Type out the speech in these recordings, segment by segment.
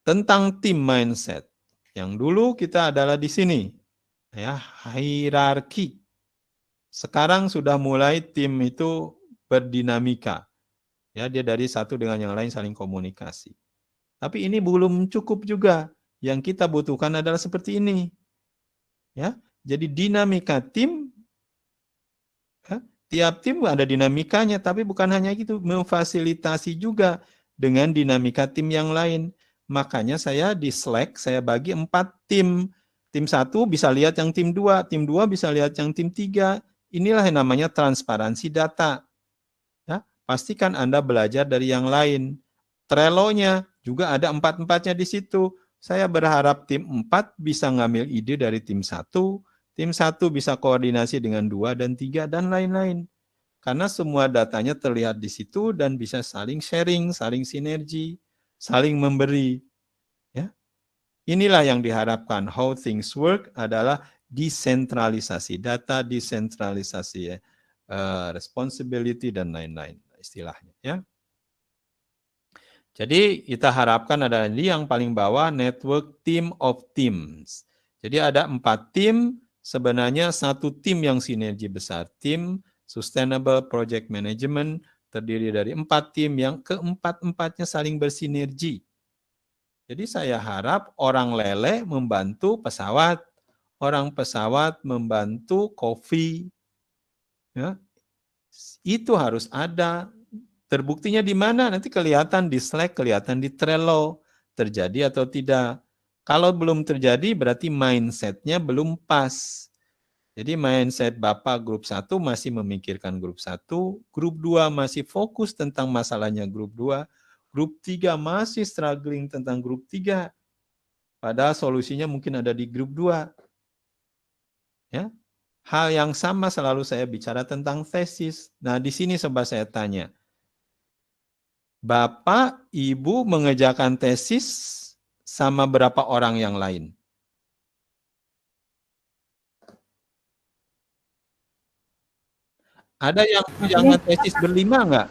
tentang tim mindset. Yang dulu kita adalah di sini, ya, hierarki. Sekarang sudah mulai tim itu berdinamika. Ya, dia dari satu dengan yang lain saling komunikasi. Tapi ini belum cukup juga. Yang kita butuhkan adalah seperti ini. Ya, jadi dinamika tim, ya, tiap tim ada dinamikanya, tapi bukan hanya itu, memfasilitasi juga dengan dinamika tim yang lain. Makanya saya di Slack, saya bagi 4 tim. Tim 1 bisa lihat yang tim 2, tim 2 bisa lihat yang tim 3. Inilah yang namanya transparansi data. Ya, pastikan Anda belajar dari yang lain. Trello-nya juga ada 4-4-nya di situ. Saya berharap tim 4 bisa ngambil ide dari tim 1, tim 1 bisa koordinasi dengan 2 dan 3, dan lain-lain. Karena semua datanya terlihat di situ dan bisa saling sharing, saling sinergi, saling memberi. Ya. Inilah yang diharapkan. How things work adalah desentralisasi data, desentralisasi responsibility, dan lain-lain istilahnya. Ya. Jadi kita harapkan adalah ini yang paling bawah, network team of teams. Jadi ada 4 tim, sebenarnya satu tim yang sinergi besar. Tim Sustainable Project Management terdiri dari 4 tim yang keempat-empatnya saling bersinergi. Jadi saya harap orang lele membantu pesawat, orang pesawat membantu kopi. Ya. Itu harus ada. Terbuktinya di mana? Nanti kelihatan di Slack, kelihatan di Trello. Terjadi atau tidak. Kalau belum terjadi berarti mindset-nya belum pas. Jadi mindset Bapak grup 1 masih memikirkan grup 1, grup 2 masih fokus tentang masalahnya grup 2, grup 3 masih struggling tentang grup 3. Padahal solusinya mungkin ada di grup 2. Ya. Hal yang sama selalu saya bicara tentang tesis. Nah, di sini coba saya tanya. Bapak, Ibu mengerjakan tesis sama berapa orang yang lain? Ada yang tesis berlima enggak?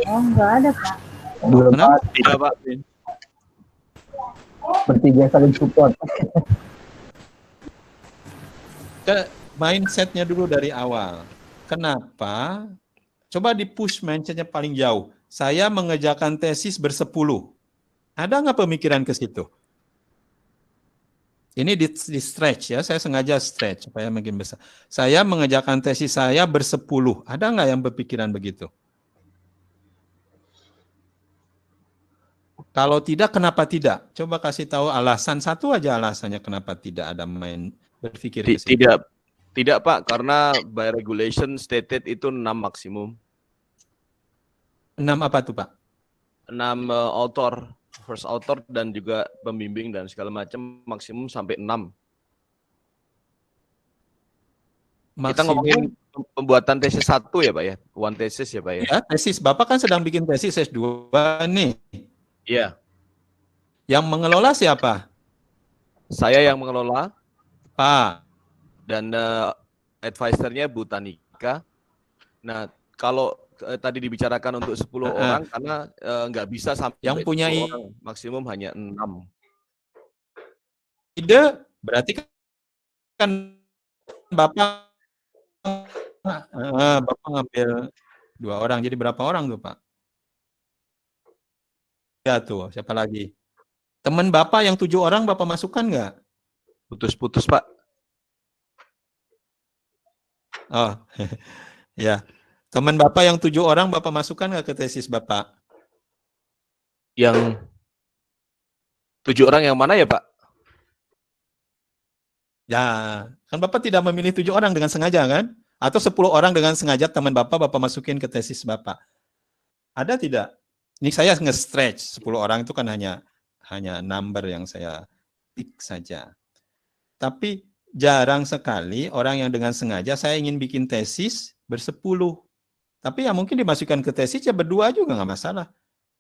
Oh, enggak ada, Pak. Kenapa? Tidak, Pak. Bertiga saling support. Mindsetnya dulu dari awal. Kenapa? Coba di-push mindsetnya paling jauh. Saya mengerjakan tesis bersepuluh. Ada nggak pemikiran ke situ? Ini di stretch ya, saya sengaja stretch supaya makin besar. Saya mengerjakan tesis saya bersepuluh. Ada nggak yang berpikiran begitu? Kalau tidak, kenapa tidak? Coba kasih tahu alasan, satu aja alasannya kenapa tidak ada berpikir ke situ. Tidak, Pak, karena by regulation stated itu 6 maksimum. 6 apa tuh, Pak? 6 author, first author dan juga pembimbing dan segala macam maksimum sampai 6. Kita ngomongin pembuatan tesis 1 ya, Pak ya? One tesis ya, Pak ya? Ya, tesis. Bapak kan sedang bikin tesis S2 nih. Iya. Yang mengelola siapa? Saya yang mengelola. Pak. Dan advisernya Bu Tanika. Nah, kalau tadi dibicarakan untuk 10 orang karena nggak bisa sampai yang punya 10 orang, maksimum hanya 6. Ide berarti kan Bapak ngambil 2 orang, jadi berapa orang tuh, Pak? Ya tuh, siapa lagi? Teman Bapak yang 7 orang Bapak masukkan nggak? Putus-putus, Pak. Oh, ya. Teman Bapak yang 7 orang Bapak masukkan nggak ke tesis Bapak? Yang 7 orang yang mana ya, Pak? Ya, kan Bapak tidak memilih 7 orang dengan sengaja kan? Atau 10 orang dengan sengaja teman Bapak masukin ke tesis Bapak. Ada tidak? Ini saya nge-stretch, 10 orang itu kan hanya number yang saya pick saja. Tapi jarang sekali orang yang dengan sengaja saya ingin bikin tesis bersepuluh. Tapi ya mungkin dimasukkan ke tesis ya berdua juga nggak masalah.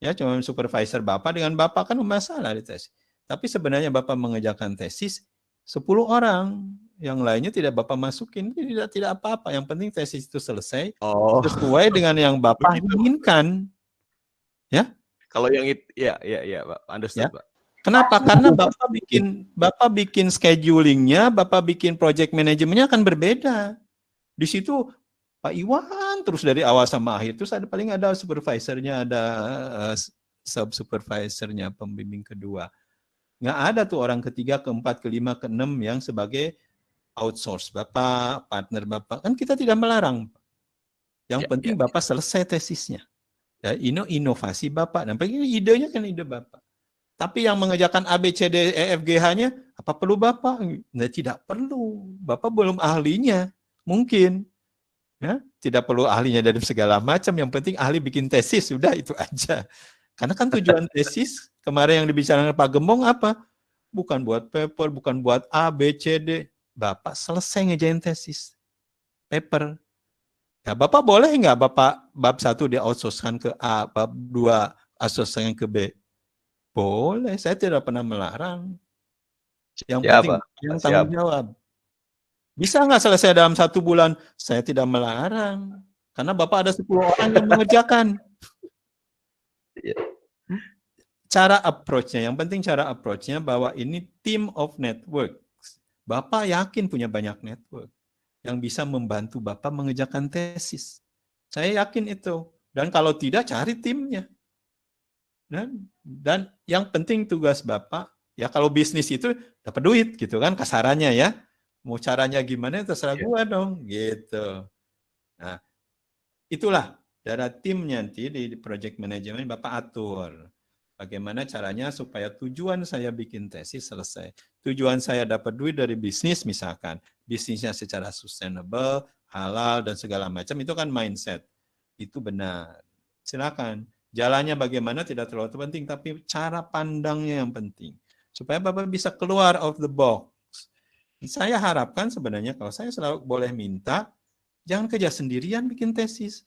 Ya cuma supervisor Bapak dengan Bapak kan masalah di tesis. Tapi sebenarnya Bapak mengerjakan tesis 10 orang, yang lainnya tidak Bapak masukin, tidak apa-apa. Yang penting tesis itu selesai sesuai dengan yang Bapak inginkan. Ya. Kalau yang itu, ya, Pak. Understood, Ya. Pak. Kenapa? Karena Bapak bikin schedulingnya, Bapak bikin project manajemennya akan berbeda. Di situ Pak Iwan terus dari awal sama akhir, terus paling ada supervisornya, ada sub supervisornya, pembimbing kedua. Nggak ada tuh orang ketiga, keempat, kelima, keenam yang sebagai outsource Bapak, partner Bapak. Kan kita tidak melarang. Yang penting Bapak selesai tesisnya. Ya, inovasi Bapak. Nah, idenya kan ide Bapak. Tapi yang mengerjakan A, B, C, D, E, F, G, H-nya, apa perlu Bapak? Nah, tidak perlu. Bapak belum ahlinya. Mungkin. Ya, tidak perlu ahlinya dari segala macam. Yang penting ahli bikin tesis. Sudah, itu aja. Karena kan tujuan tesis, kemarin yang dibicarakan Pak Gembong apa? Bukan buat paper, bukan buat A, B, C, D. Bapak selesai ngejain tesis. Paper. Ya, Bapak boleh nggak Bapak bab 1 di outsource-kan ke A, bab 2 outsource-kan ke B? Boleh, saya tidak pernah melarang. Yang penting yang tanggung jawab. Bisa nggak selesai dalam 1 bulan? Saya tidak melarang. Karena Bapak ada 10 orang yang mengerjakan. Cara approach-nya, yang penting cara approach-nya bahwa ini team of network. Bapak yakin punya banyak network yang bisa membantu Bapak mengerjakan tesis. Saya yakin itu. Dan kalau tidak, cari timnya. Dan yang penting tugas Bapak, ya kalau bisnis itu dapat duit gitu kan kasarannya ya. Mau caranya gimana terserah gua dong gitu. Nah, itulah dari tim nanti di project management Bapak atur. Bagaimana caranya supaya tujuan saya bikin tesis selesai. Tujuan saya dapat duit dari bisnis misalkan. Bisnisnya secara sustainable, halal, dan segala macam. Itu kan mindset. Itu benar. Silakan. Jalannya bagaimana tidak terlalu penting, tapi cara pandangnya yang penting. Supaya Bapak bisa keluar of the box. Saya harapkan sebenarnya kalau saya selalu boleh minta, jangan kerja sendirian bikin tesis.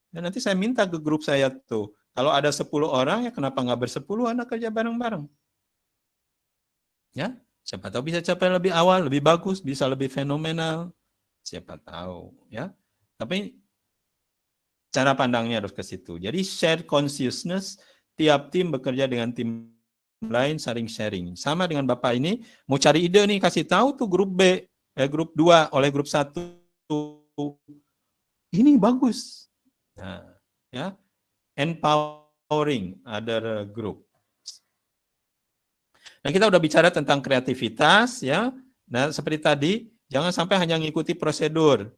Dan nanti saya minta ke grup saya tuh, kalau ada 10 orang, ya kenapa nggak bersepuluh anak kerja bareng-bareng? Ya, siapa tahu bisa capai lebih awal, lebih bagus, bisa lebih fenomenal. Siapa tahu, ya. Tapi cara pandangnya harus ke situ. Jadi share consciousness, tiap tim bekerja dengan tim lain, saling sharing. Sama dengan Bapak ini, mau cari ide nih, kasih tahu tuh grup B, grup 2 oleh grup 1. Ini bagus. Nah, ya. Empowering other group. Nah, kita udah bicara tentang kreativitas, ya. Nah, seperti tadi, jangan sampai hanya mengikuti prosedur.